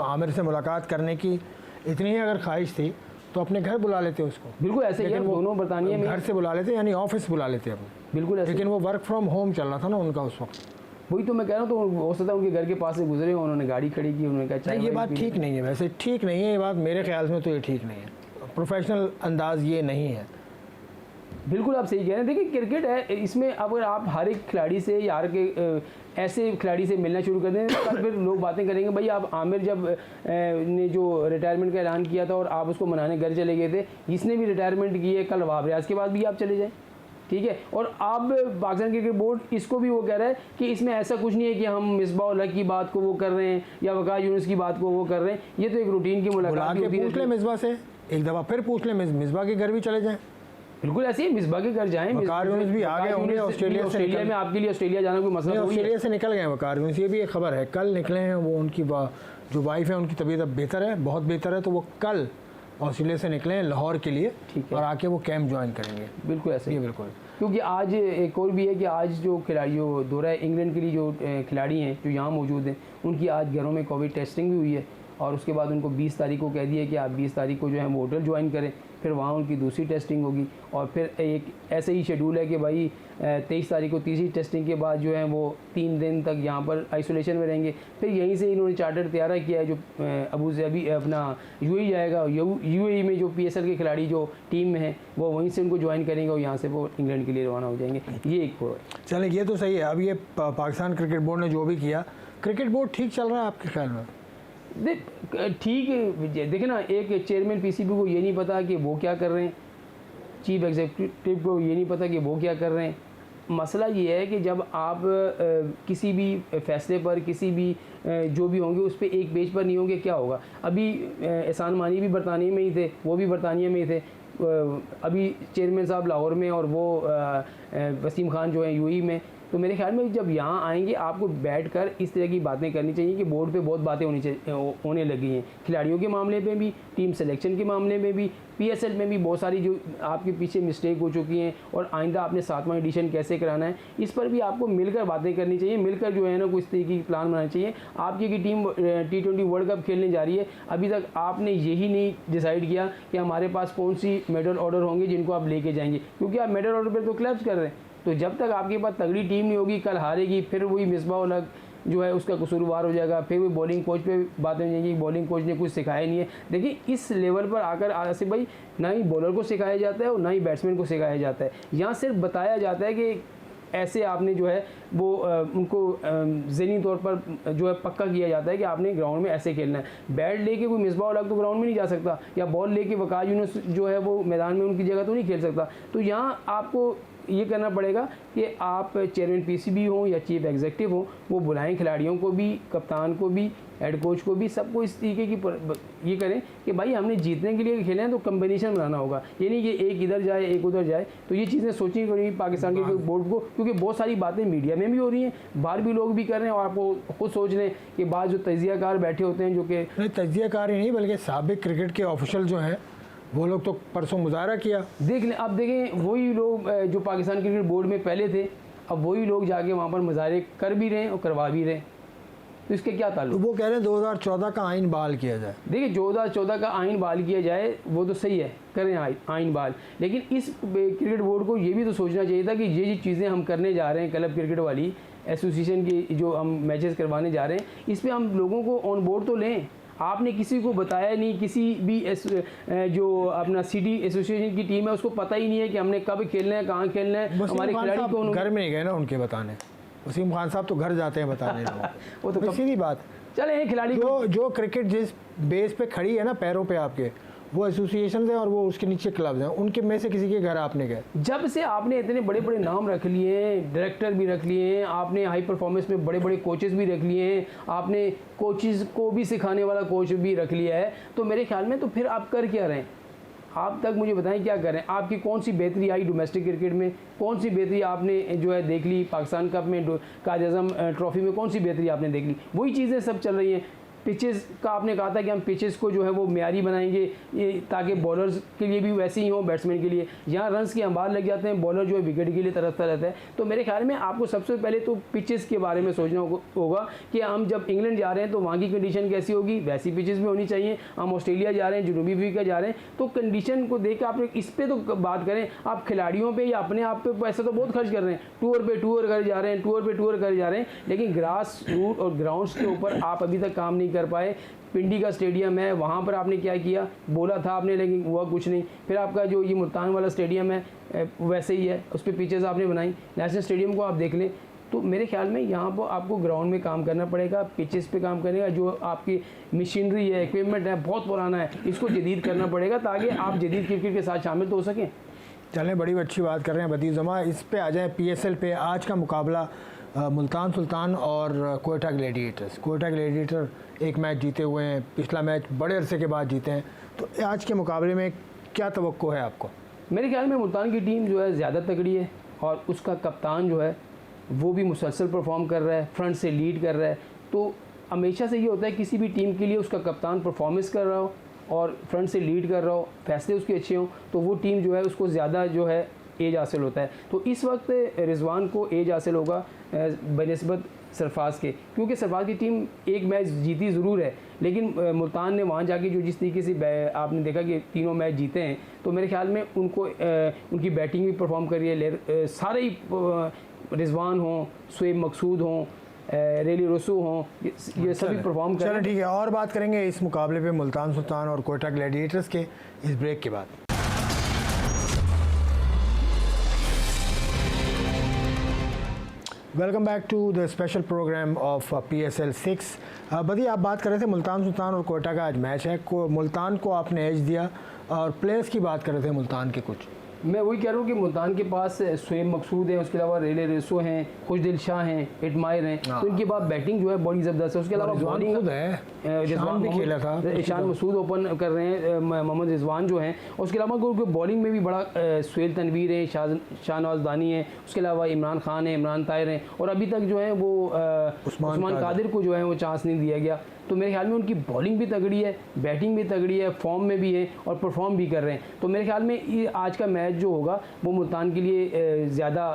आमिर से मुलाकात करने की इतनी ही अगर ख्वाहिश थी तो अपने घर बुला लेते उसको, बिल्कुल ऐसे ही दोनों बरतानिया में घर से बुला लेते, यानी ऑफिस बुला लेते अपने, बिल्कुल ऐसे। लेकिन वो वर्क फ्रॉम होम चल रहा था ना उनका उस वक्त, वही तो मैं कह रहा हूँ, तो हो सकता है उनके घर के पास से गुजरे, उन्होंने गाड़ी खड़ी की, उन्होंने कहा चाय नहीं, ये वाय बात पी ठीक नहीं है, वैसे ठीक नहीं है ये बात, मेरे ख्याल में तो ये ठीक नहीं है, प्रोफेशनल अंदाज ये नहीं है। बिल्कुल आप सही कह रहे हैं। देखिए क्रिकेट है, इसमें अगर आप हर एक खिलाड़ी से या हर के ऐसे खिलाड़ी से मिलना शुरू कर दें तो फिर लोग बातें करेंगे, भाई आप आमिर जब ने जो रिटायरमेंट का ऐलान किया था और आप उसको मनाने घर चले गए थे, इसने भी रिटायरमेंट की है, कल वहाब रियाज के बाद भी आप चले जाएँ, ठीक है। और अब पाकिस्तान क्रिकेट बोर्ड इसको भी वो कह रहा है कि इसमें ऐसा कुछ नहीं है कि हम मिसबाह की बात को वो कर रहे हैं या वकार यूनुस की बात को वो कर रहे हैं, ये तो एक रूटीन की मुलाकात पूछ ले मिसबा से एक दफ़ा, फिर पूछ ले मिसबा के घर भी चले जाएँ। बिल्कुल ऐसे ही मिसबा के घर जाएं। वकार यूनुस भी आ गए होंगे ऑस्ट्रेलिया में, आपके लिए ऑस्ट्रेलिया जाना कोई मसला नहीं, ऑस्ट्रेलिया से निकल गए वकार यूनुस, ये भी एक खबर है, कल निकले हैं वो, उनकी जो वाइफ है उनकी तबीयत अब बेहतर है, बहुत बेहतर है, तो वो कल ऑस्ट्रेलिया से निकले हैं लाहौर के लिए, और आके वो कैंप ज्वाइन करेंगे। बिल्कुल ऐसे ही, बिल्कुल। क्योंकि आज एक और भी है कि आज जो खिलाड़ी जो दौरा इंग्लैंड के लिए जो खिलाड़ी हैं जो यहाँ मौजूद हैं, उनकी आज घरों में कोविड टेस्टिंग भी हुई है, और उसके बाद उनको 20 तारीख को कह दिया कि आप 20 तारीख को जो है वो होटल ज्वाइन करें, फिर वहाँ उनकी दूसरी टेस्टिंग होगी, और फिर एक ऐसे ही शेड्यूल है कि भाई 23 तारीख को तीसरी टेस्टिंग के बाद जो है वो 3 दिन तक यहाँ पर आइसोलेशन में रहेंगे। फिर यहीं से इन्होंने चार्टर तैयार किया है, जो अबू धाबी अपना यूएई जाएगा, यूएई में जो PSL के खिलाड़ी जो टीम में है वो वहीं से उनको ज्वाइन करेंगे और यहाँ से वो इंग्लैंड के लिए रवाना हो जाएंगे। ये एक चलें, ये तो सही है। अब ये पाकिस्तान क्रिकेट बोर्ड ने जो भी किया, क्रिकेट बोर्ड ठीक चल रहा है आपके ख्याल में? ठीक है, देखे ना, एक चेयरमैन PCB को ये नहीं पता कि वो क्या कर रहे हैं, चीफ एग्जीक्यूटिव को ये नहीं पता कि वो क्या कर रहे हैं। मसला ये है कि जब आप किसी भी फैसले पर, किसी भी जो भी होंगे उस पर एक पेज पर नहीं होंगे, क्या होगा। अभी एहसान मानी भी बरतानिया में ही थे, वो भी बरतानिया में ही थे, अभी चेयरमैन साहब लाहौर में, और वो वसीम खान जो है UAE में। तो मेरे ख्याल में जब यहाँ आएंगे आपको बैठकर इस तरह की बातें करनी चाहिए कि बोर्ड पे बहुत बातें होने लगी हैं, खिलाड़ियों के मामले में भी, टीम सिलेक्शन के मामले में भी, PSL में भी बहुत सारी जो आपके पीछे मिस्टेक हो चुकी हैं, और आइंदा आपने 7वां एडिशन कैसे कराना है, इस पर भी आपको मिलकर बातें करनी चाहिए, मिलकर जो है ना कुछ तरीके की प्लान बनाना चाहिए। आपकी टीम T20 वर्ल्ड कप खेलने जा रही है, अभी तक आपने यही नहीं डिसाइड किया कि हमारे पास कौन सी मेडल ऑर्डर होंगे जिनको आप लेके जाएंगे, क्योंकि आप मेडल ऑर्डर पर तो क्लैप्स कर रहे हैं। तो जब तक आपके पास तगड़ी टीम नहीं होगी, कल हारेगी, फिर वही मिसबाह अलग जो है उसका कसूरवार हो जाएगा, फिर वो बॉलिंग कोच पे बातें हो जाएंगी, बॉलिंग कोच ने कुछ सिखाया नहीं है। देखिए इस लेवल पर आकर आसिफ भाई, ना ही बॉलर को सिखाया जाता है और ना ही बैट्समैन को सिखाया जाता है, यहाँ सिर्फ बताया जाता है कि ऐसे आपने जो है वो उनको ज़हनी तौर पर जो है पक्का किया जाता है कि आपने ग्राउंड में ऐसे खेलना है। बैट लेके कोई मिसबाह अलग तो ग्राउंड में नहीं जा सकता, या बॉल लेके वकार यूनुस जो है वो मैदान में उनकी जगह तो नहीं खेल सकता। तो यहाँ आपको ये करना पड़ेगा कि आप चेयरमैन PCB हों या चीफ एग्जीक्यूटिव हों, वो बुलाएं खिलाड़ियों को भी, कप्तान को भी, हेड कोच को भी, सबको इस तरीके की ये करें कि भाई हमने जीतने के लिए खेले हैं तो कम्बिनेशन बनाना होगा, ये नहीं कि एक इधर जाए एक उधर जाए। तो ये चीज़ें सोचनी पड़ेगी पाकिस्तान के बोर्ड को, क्योंकि बहुत सारी बातें मीडिया में भी हो रही हैं, बाहर भी लोग भी कर रहे हैं, और आपको खुद सोच लें कि बाद जो तजियाकार बैठे होते हैं, जो कि नहीं तजियाकार ही नहीं बल्कि साबिक क्रिकेट के ऑफिशियल जो हैं वो लोग तो परसों मुजाहरा किया। देख लें, अब देखें वही लोग जो पाकिस्तान क्रिकेट बोर्ड में पहले थे, अब वही लोग जाके वहाँ पर मुजाहरे कर भी रहे हैं और करवा भी रहे हैं, तो इसके क्या ताल्लुक। तो वो कह रहे हैं 2014 का आइन बहाल किया जाए। देखिए 2014 का आइन बहाल किया जाए वो तो सही है, करें आइन बहाल, लेकिन इस क्रिकेट बोर्ड को ये भी तो सोचना चाहिए था कि ये चीज़ें हम करने जा रहे हैं, क्लब क्रिकेट वाली एसोसिएशन की जो हम मैचेस करवाने जा रहे हैं, इस पर हम लोगों को ऑन बोर्ड तो लें। आपने किसी को बताया नहीं, किसी भी जो अपना सिटी एसोसिएशन की टीम है उसको पता ही नहीं है कि हमने कब खेलना है, कहाँ खेलना है, हमारे खिलाड़ी को घर में नहीं गए ना उनके बताने। वसीम खान साहब तो घर जाते हैं बताने वो तो सीधी बात। चले खिलाड़ी जो क्रिकेट जिस बेस पे खड़ी है ना पैरों पे आपके, वो एसोसिएशन है और वो उसके नीचे क्लब्स हैं, उनके में से किसी के घर आपने गए। जब से आपने इतने बड़े बड़े नाम रख लिए हैं, डायरेक्टर भी रख लिए हैं, आपने हाई परफॉर्मेंस में बड़े बड़े कोचेस भी रख लिए हैं, आपने कोचेस को भी सिखाने वाला कोच भी रख लिया है, तो मेरे ख्याल में तो फिर आप कर क्या रहे हैं? आप तक मुझे बताएं क्या करें, आपकी कौन सी बेहतरी आई डोमेस्टिक क्रिकेट में, कौन सी बेहतरी आपने जो है देख ली पाकिस्तान कप में, कायद-ए-आज़म ट्रॉफी में कौन सी बेहतरी आपने देख ली? वही चीज़ें सब चल रही हैं। पिचेस का आपने कहा था कि हम पिचेस को जो है वो म्यारी बनाएंगे ये ताकि बॉलर्स के लिए भी वैसे ही हो, बैट्समैन के लिए यहाँ रन्स के अंबार लग जाते हैं, बॉलर जो है विकेट के लिए तरसता रहता है। तो मेरे ख्याल में आपको सबसे पहले तो पिचेस के बारे में सोचना होगा कि हम जब इंग्लैंड जा रहे हैं तो वहाँ की कंडीशन कैसी होगी, वैसी पिचेस भी होनी चाहिए। हम ऑस्ट्रेलिया जा रहे हैं, जनूबी अफ्रीका जा रहे हैं, तो कंडीशन को देख के आप इस पर तो बात करें। आप खिलाड़ियों पर या अपने आप पे पैसा तो बहुत खर्च कर रहे हैं, टूर करे जा रहे हैं, टूर पे टूर करे जा रहे हैं, लेकिन ग्रास रूट और ग्राउंड्स के ऊपर आप अभी तक काम नहीं कर पाए। पिंडी का स्टेडियम है, वहाँ पर आपने क्या किया, बोला था आपने लेकिन हुआ कुछ नहीं। फिर आपका जो ये मुल्तान वाला स्टेडियम है वैसे ही है, उस पर पिचेस आपने बनाई। नेशनल स्टेडियम को आप देख लें, तो मेरे ख्याल में यहाँ पर आपको ग्राउंड में काम करना पड़ेगा, पिचेस पे काम करेगा। जो आपकी मशीनरी है, इक्विपमेंट है, बहुत पुराना है, इसको जदीद करना पड़ेगा ताकि आप जदीद क्रिकेट के साथ शामिल तो हो सकें। चलें, बड़ी अच्छी बात कर रहे हैं बदीज़ जमा। इस पे आ जाए PSL पे। आज का मुकाबला मुल्तान सुल्तान और कोयटा ग्लैडिएटर्स। कोयटा ग्लैडिएटर एक मैच जीते हुए हैं, पिछला मैच बड़े अरसे के बाद जीते हैं, तो आज के मुकाबले में क्या तवक्को है आपको? मेरे ख्याल में मुल्तान की टीम जो है ज़्यादा तगड़ी है और उसका कप्तान जो है वो भी मुसलसल परफॉर्म कर रहा है, फ्रंट से लीड कर रहा है। तो हमेशा से ये होता है किसी भी टीम के लिए उसका कप्तान परफॉर्मेंस कर रहा हो और फ्रंट से लीड कर रहा हो, फैसले उसके अच्छे हों, तो वो टीम जो है उसको ज़्यादा जो है एज हासिल होता है। तो इस वक्त रिजवान को एज हासिल होगा बनिस्बत सरफराज के, क्योंकि सरफराज की टीम एक मैच जीती ज़रूर है, लेकिन मुल्तान ने वहाँ जाके जो जिस तरीके से आपने देखा कि तीनों मैच जीते हैं, तो मेरे ख्याल में उनको उनकी बैटिंग भी परफॉर्म कर रही है। सारे ही रिजवान हों, शुएब मकसूद हों, रेली रसू हों, ये सभी परफॉर्म कर रहे हैं। चलो ठीक है, और बात करेंगे इस मुकाबले पे मुल्तान सुल्तान और कोयटा ग्लैडिएटर्स के इस ब्रेक के बाद। Welcome back to the special programme of PSL 6। बदी, आप बात कर रहे थे मुल्तान सुल्तान और कोयटा का आज मैच है। मुल्तान को आपने एज दिया और प्लेयर्स की बात कर रहे थे मुल्तान के कुछ। मैं वही कह रहा हूँ कि मुल्तान के पास शुएब मकसूद है, उसके अलावा रेले रेसो हैं, खुशदिल शाह हैं, इटमायर हैं, तो इनके बाद बैटिंग जो है बड़ी ज़बरदस्त है। उसके अलावा बॉलिंग ईशान मसूद ओपन कर रहे हैं, मोहम्मद रिजवान जो हैं, उसके अलावा बॉलिंग में भी बड़ा सुहेल तनवीर है, शाहनवाज दानी है, उसके अलावा इमरान खान है, इमरान ताहिर हैं, और अभी तक जो है वो उस्मान कादिर को जो है वो चांस नहीं दिया गया। तो मेरे ख्याल में उनकी बॉलिंग भी तगड़ी है, बैटिंग भी तगड़ी है, फॉर्म में भी है और परफॉर्म भी कर रहे हैं। तो मेरे ख्याल में ये आज का मैच जो होगा वो मुल्तान के लिए ज़्यादा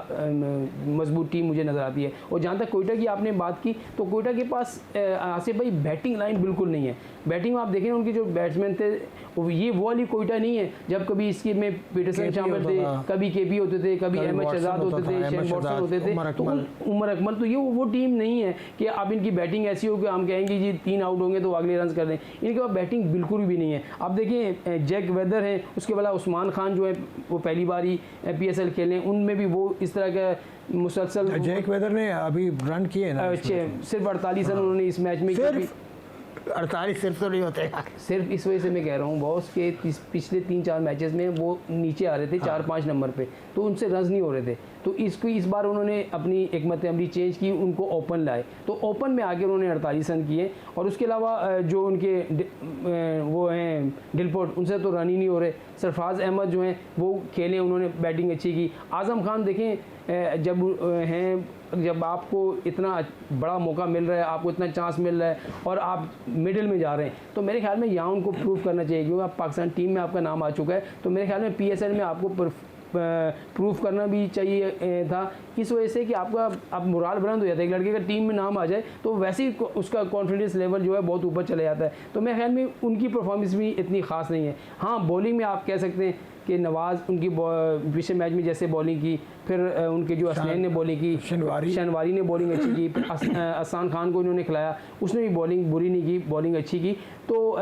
मजबूत टीम मुझे नज़र आती है। और जहाँ तक कोयटा की आपने बात की, तो कोयटा के पास आसिफ भाई बैटिंग लाइन बिल्कुल नहीं है। बैटिंग में आप देखें उनके जो बैट्समैन थे ये वो वाली कोयटा नहीं है जब कभी इसके में पीटरसन शामिल थे, कभी KP होते थे, कभी अहमद शहजाद होते थे, शेन वॉटसन होते थे, तो उमर अकमल। तो ये वो टीम नहीं है कि अब इनकी बैटिंग ऐसी हो कि हम कहेंगे जी 3 आउट होंगे तो अगले रन कर दें। इनके पास बैटिंग बिल्कुल भी नहीं है। आप देखें जैक वेदर है, उसके बाद उस्मान खान जो है वो पहली बार ही PSL खेले, उनमें भी वो इस तरह का मुसलसल। जैक वेदर ने अभी रन किए ना, सिर्फ 48 रन उन्होंने इस मैच में। 48 सिर्फ तो नहीं होते, सिर्फ इस वजह से मैं कह रहा हूँ बॉस के पिछले 3-4 मैचेस में वो नीचे आ रहे थे 4-5 नंबर पे, तो उनसे रन नहीं हो रहे थे। तो इस बार उन्होंने अपनी हिकमत अमली चेंज की, उनको ओपन लाए, तो ओपन में आके उन्होंने 48 रन किए। और उसके अलावा जो उनके वो हैं डिलपोर्ट, उनसे तो रन ही नहीं हो रहे। सरफराज अहमद जो हैं वो खेले, उन्होंने बैटिंग अच्छी की। आज़म खान देखें जब आपको इतना बड़ा मौका मिल रहा है, आपको इतना चांस मिल रहा है और आप मिडिल में जा रहे हैं, तो मेरे ख्याल में यहाँ उनको प्रूव करना चाहिए, क्योंकि आप पाकिस्तान टीम में आपका नाम आ चुका है। तो मेरे ख्याल में PSL में आपको प्रूफ करना भी चाहिए था, इस वजह से कि आपका अब मुराल बुलंद हो जाता है। एक लड़के का टीम में नाम आ जाए तो वैसे ही उसका कॉन्फिडेंस लेवल जो है बहुत ऊपर चले जाता है। तो मेरे ख्याल में उनकी परफॉर्मेंस भी इतनी ख़ास नहीं है। हाँ, बॉलिंग में आप कह सकते हैं कि नवाज़ उनकी पिछले मैच में जैसे बॉलिंग की, फिर उनके जो असलैन ने बॉलिंग की, शनवारी ने बॉलिंग अच्छी की, फिर असान खान को इन्होंने खिलाया, उसने भी बॉलिंग बुरी नहीं की, बॉलिंग अच्छी की। तो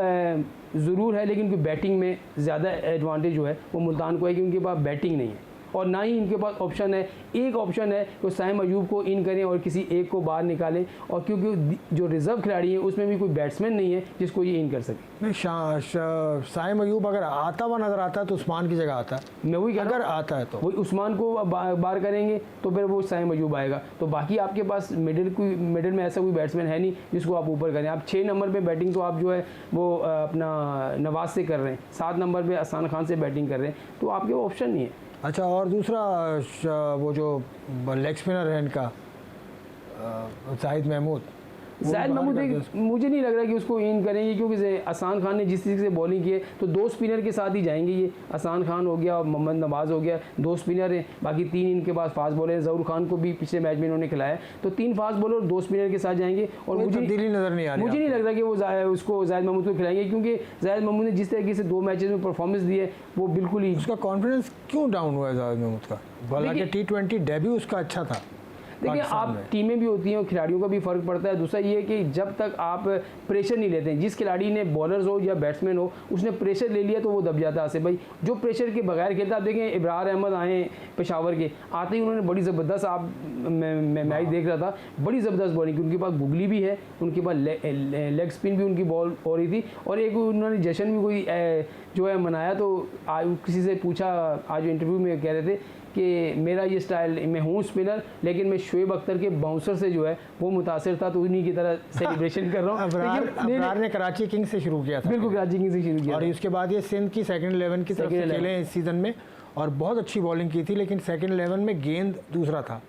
ज़रूर है, लेकिन उनकी बैटिंग में ज़्यादा एडवांटेज जो है वो मुल्तान को है कि उनके पास बैटिंग नहीं है और ना ही इनके पास ऑप्शन है। एक ऑप्शन है कि साइम अयूब को इन करें और किसी एक को बाहर निकालें, और क्योंकि जो रिज़र्व खिलाड़ी है उसमें भी कोई बैट्समैन नहीं है जिसको ये इन कर सके। नहीं, साइम अयूब अगर आता हुआ नज़र आता है तो उस्मान की जगह आता है। मैं वही अगर आता है तो वही उस्मान को बाहर करेंगे तो फिर वो साइम अयूब आएगा। तो बाकी आपके पास मिडिल में ऐसा कोई बैट्समैन है नहीं जिसको आप ऊपर करें। आप 6 नंबर पे बैटिंग तो आप जो है वो अपना नवाज से कर रहे हैं, 7 नंबर पे असान खान से बैटिंग कर रहे हैं, तो आपके वो ऑप्शन नहीं है। अच्छा, और दूसरा वो जो लेग स्पिनर है इनका जाहिद महमूद, ज़ाहिद महमूद मुझे नहीं लग रहा कि उसको इन करेंगे, क्योंकि हसन खान ने जिस तरीके से बॉलिंग की है तो 2 स्पिनर के साथ ही जाएंगे ये। हसन खान हो गया और मोहम्मद नवाज हो गया, 2 स्पिनर हैं, बाकी 3 इनके पास फास्ट बॉलर हैं। जहूर खान को भी पिछले मैच में इन्होंने खिलाया, तो 3 फास्ट बॉलर 2 स्पिनर के साथ जाएंगे। और मुझे नजर नहीं आ रही, मुझे नहीं लग रहा कि वो उसको ज़ाहिद महमूद को खिलाएंगे, क्योंकि ज़ाहिद महमूद ने जिस तरीके से 2 मैचेस में परफॉर्मेंस दी है वो बिल्कुल ही। उसका कॉन्फिडेंस क्यों डाउन हुआ है ज़ाहिद महमूद का? हालांकि T20 डेब्यू उसका अच्छा था। देखिए, आप टीमें भी होती हैं और खिलाड़ियों का भी फ़र्क पड़ता है। दूसरा ये है कि जब तक आप प्रेशर नहीं लेते हैं, जिस खिलाड़ी ने बॉलर्स हो या बैट्समैन हो, उसने प्रेशर ले लिया तो वो दब जाता है। आसिफ भाई जो प्रेशर के बगैर खेलता, आप देखें इब्रार अहमद आए पेशावर के, आते ही उन्होंने बड़ी ज़बरदस्त, आप मैं मैच देख रहा था, बड़ी ज़बरदस्त बॉलिंग की। उनके पास गुगली भी है, उनके पास लेग स्पिन भी उनकी बॉल हो रही थी, और एक उन्होंने जश्न भी कोई जो है मनाया। तो किसी से पूछा, आज इंटरव्यू में कह रहे थे कि मेरा ये स्टाइल, मैं हूँ स्पिनर लेकिन मैं शुएब अख्तर के बाउंसर से जो है वो मुतासिर था, तो उन्हीं की तरह सेलिब्रेशन कर रहा हूँ। अबरार ने कराची किंग्स से शुरू किया था। बिल्कुल, कराची किंग्स से शुरू किया और उसके बाद ये सिंध की सेकंड 11 की तरफ से खेले इस सीज़न में, और बहुत अच्छी बॉलिंग की थी। लेकिन सेकंड 11 में गेंद दूसरा था,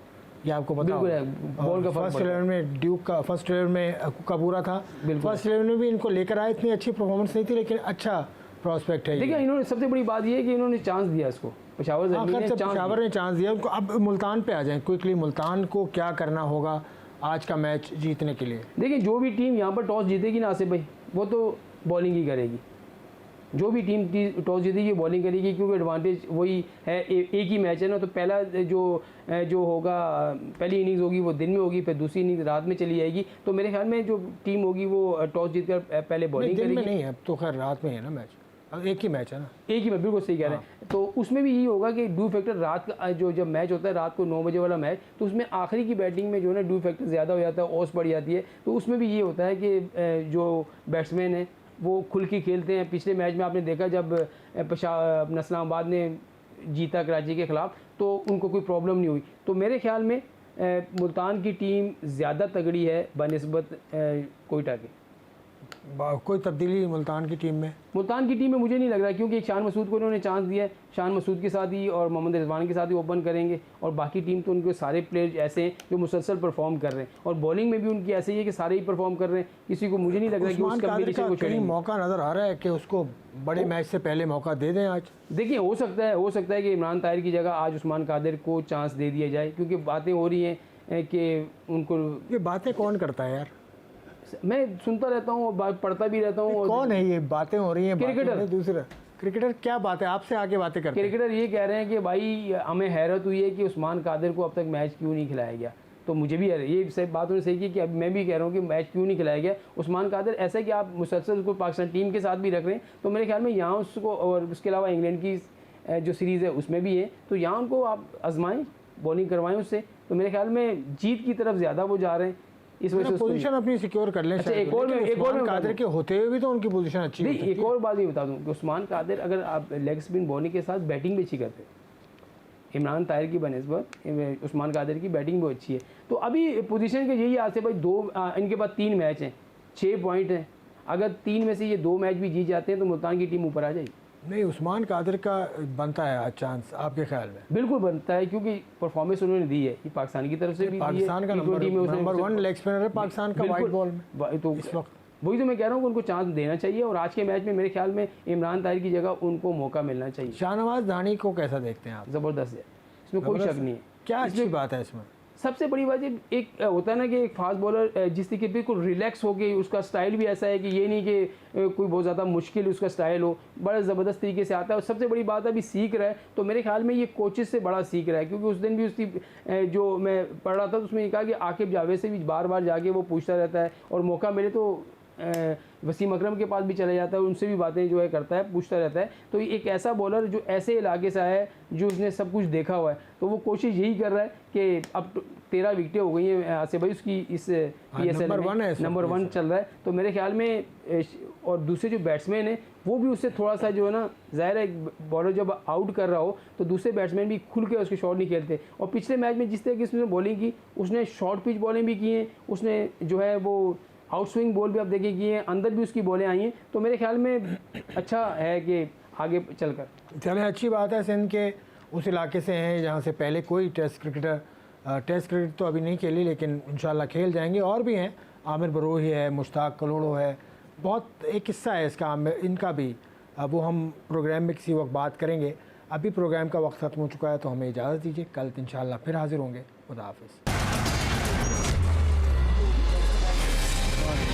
ये आपको पता होगा। बॉल का फर्स्ट 11 में ड्यूक का, फर्स्ट 11 में कबूरा था। फर्स्ट 11 में भी इनको लेकर आए, इतनी अच्छी परफॉर्मेंस नहीं थी, लेकिन अच्छा प्रॉस्पेक्ट है। देखिए, इन्होंने सबसे बड़ी बात ये है कि इन्होंने चांस दिया इसको, पेशावर ने चांस दिया उनको। अब मुल्तान पे आ जाएं क्विकली, मुल्तान को क्या करना होगा आज का मैच जीतने के लिए? देखिए, जो भी टीम यहाँ पर टॉस जीतेगी ना आसिफ भाई, वो तो बॉलिंग ही करेगी। जो भी टीम टॉस जीतेगी बॉलिंग करेगी, क्योंकि एडवांटेज वही है, एक ही मैच है ना। तो पहला जो होगा, पहली इनिंग्स होगी वो दिन में होगी, फिर दूसरी इनिंग्स रात में चली जाएगी। तो मेरे ख्याल में जो टीम होगी वो टॉस जीतकर पहले बॉलिंग करेगी। दिन में नहीं है, अब तो खैर रात में है ना मैच, एक ही मैच है ना, एक ही मैच, बिल्कुल सही कह रहे हैं। तो उसमें भी यही होगा कि ड्यू फैक्टर रात का, जब मैच होता है रात को 9 बजे वाला मैच, तो उसमें आखिरी की बैटिंग में जो है ना ड्यू फैक्टर ज़्यादा हो जाता है, ओस बढ़ जाती है। तो उसमें भी ये होता है कि जो बैट्समैन है वो खुल के खेलते हैं। पिछले मैच में आपने देखा जब इस्लामाबाद ने जीता कराची के ख़िलाफ़, तो उनको कोई प्रॉब्लम नहीं हुई। तो मेरे ख्याल में मुल्तान की टीम ज़्यादा तगड़ी है बनिस्बत कोयटा के। कोई तब्दीली मुल्तान की टीम में? मुल्तान की टीम में मुझे नहीं लग रहा, क्योंकि शान मसूद को इन्होंने चांस दिया है। शान मसूद के साथ ही और मोहम्मद रिजवान के साथ ही ओपन करेंगे, और बाकी टीम तो उनके सारे प्लेयर ऐसे हैं जो मुसलसल परफॉर्म कर रहे हैं, और बॉलिंग में भी उनकी ऐसे ही है कि सारे ही परफॉर्म कर रहे हैं। किसी को मुझे नहीं लग रहा कि उस कॉम्बिनेशन को छोड़ेंगे। मौका नज़र आ रहा है कि उसको बड़े मैच से पहले मौका दे दें आज? देखिए, हो सकता है कि इमरान ताहिर की जगह आज उस्मान कादिर को चांस दे दिया जाए, क्योंकि बातें हो रही हैं कि उनको। ये बातें कौन करता है यार? मैं सुनता रहता हूँ और पढ़ता भी रहता हूँ। कौन है ये बातें हो रही हैं? क्रिकेटर। दूसरा क्रिकेटर क्या बात है, आपसे आगे बातें करते हैं। क्रिकेटर ये कह रहे हैं कि भाई हमें हैरत हुई है कि उस्मान कादिर को अब तक मैच क्यों नहीं खिलाया गया। तो मुझे भी ये सब बात उन्होंने सही की कि अब मैं भी कह रहा हूँ कि मैच क्यों नहीं खिलाया गया उस्मान कादिर। ऐसा है कि आप मुसलसल उसको पाकिस्तान टीम के साथ भी रख रहे हैं, तो मेरे ख्याल में यहाँ उसको, और उसके अलावा इंग्लैंड की जो सीरीज़ है उसमें भी है, तो यहाँ उनको आप आजमाएँ, बॉलिंग करवाएं उससे। तो मेरे ख्याल में जीत की तरफ ज़्यादा वो जा रहे हैं, इस वजह से पोजीशन अपनी सिक्योर कर लें। अच्छा, एक और कादिर के होते हुए भी तो उनकी पोजीशन अच्छी नहीं। एक और बात ये बता दूं कि उस्मान कादिर अगर आप लेग स्पिन बॉलिंग के साथ बैटिंग भी अच्छी करते, इमरान ताहिर की बनिस्बत उस्मान कादिर की बैटिंग बहुत अच्छी है। तो अभी पोजीशन के यही आते भाई, इनके पास 3 मैच हैं, 6 पॉइंट हैं। अगर 3 में से ये 2 मैच भी जीत जाते हैं तो मुल्तान की टीम ऊपर आ जाएगी। नहीं, उस्मान कादिर का बनता है चांस आपके ख्याल में? बिल्कुल बनता है, क्योंकि परफॉर्मेंस उन्होंने दी है, ये पाकिस्तान की तरफ से भी पाकिस्तान का नंबर 1 लेग स्पिनर है पाकिस्तान का वाइट बॉल में। तो इस वक्त वही तो मैं कह रहा हूँ कि उनको चांस देना चाहिए, और आज के मैच में मेरे ख्याल में इमरान ताहिर की जगह उनको मौका मिलना चाहिए। शाहनवाज धानी को कैसा देखते हैं आप? ज़बरदस्त है, इसमें कोई शक नहीं है। क्या अच्छी बात है इसमें? सबसे बड़ी बात एक होता है ना कि एक फास्ट बॉलर जिस तरीके बिल्कुल रिलैक्स हो गई, उसका स्टाइल भी ऐसा है कि ये नहीं कि कोई बहुत ज़्यादा मुश्किल उसका स्टाइल हो, बड़ा ज़बरदस्त तरीके से आता है। और सबसे बड़ी बात अभी सीख रहा है, तो मेरे ख्याल में ये कोचेस से बड़ा सीख रहा है, क्योंकि उस दिन भी उसकी जो मैं पढ़ रहा था तो उसमें ये कहा कि आकिब जावेद से भी बार बार जाके वो पूछता रहता है, और मौका मिले तो वसीम अकरम के पास भी चला जाता है, उनसे भी बातें जो है करता है, पूछता रहता है। तो एक ऐसा बॉलर जो ऐसे इलाके से आया है, जो उसने सब कुछ देखा हुआ है, तो वो कोशिश यही कर रहा है कि अब 13 विकेटें हो गई हैं आसिफ भाई उसकी इस PSL में, नंबर 1 चल रहा है। तो मेरे ख्याल में और दूसरे जो बैट्समैन हैं वो भी उससे थोड़ा सा जो है ना, ज़ाहिर है बॉलर जब आउट कर रहा हो तो दूसरे बैट्समैन भी खुल के उसके शॉट नहीं खेलते। और पिछले मैच में जिस तरह की उसने बॉलिंग की, उसने शॉर्ट पिच बॉलिंग भी की है, उसने जो है वो आउट स्विंग बॉल भी आप देखें कि अंदर भी उसकी बॉलें आई हैं। तो मेरे ख्याल में अच्छा है कि आगे चलकर चले, अच्छी बात है। सिंध के उस इलाके से हैं जहाँ से पहले कोई टेस्ट क्रिकेट तो अभी नहीं खेली, लेकिन इंशाल्लाह खेल जाएंगे। और भी हैं आमिर बरोही है, मुश्ताक कलोड़ो है, बहुत एक किस्सा है इसका इनका भी, वो हम प्रोग्राम में किसी वक्त बात करेंगे। अभी प्रोग्राम का वक्त ख़त्म हो चुका है, तो हमें इजाज़त दीजिए। कल इंशाअल्लाह फिर हाज़िर होंगे। खुदा हाफ़िज़।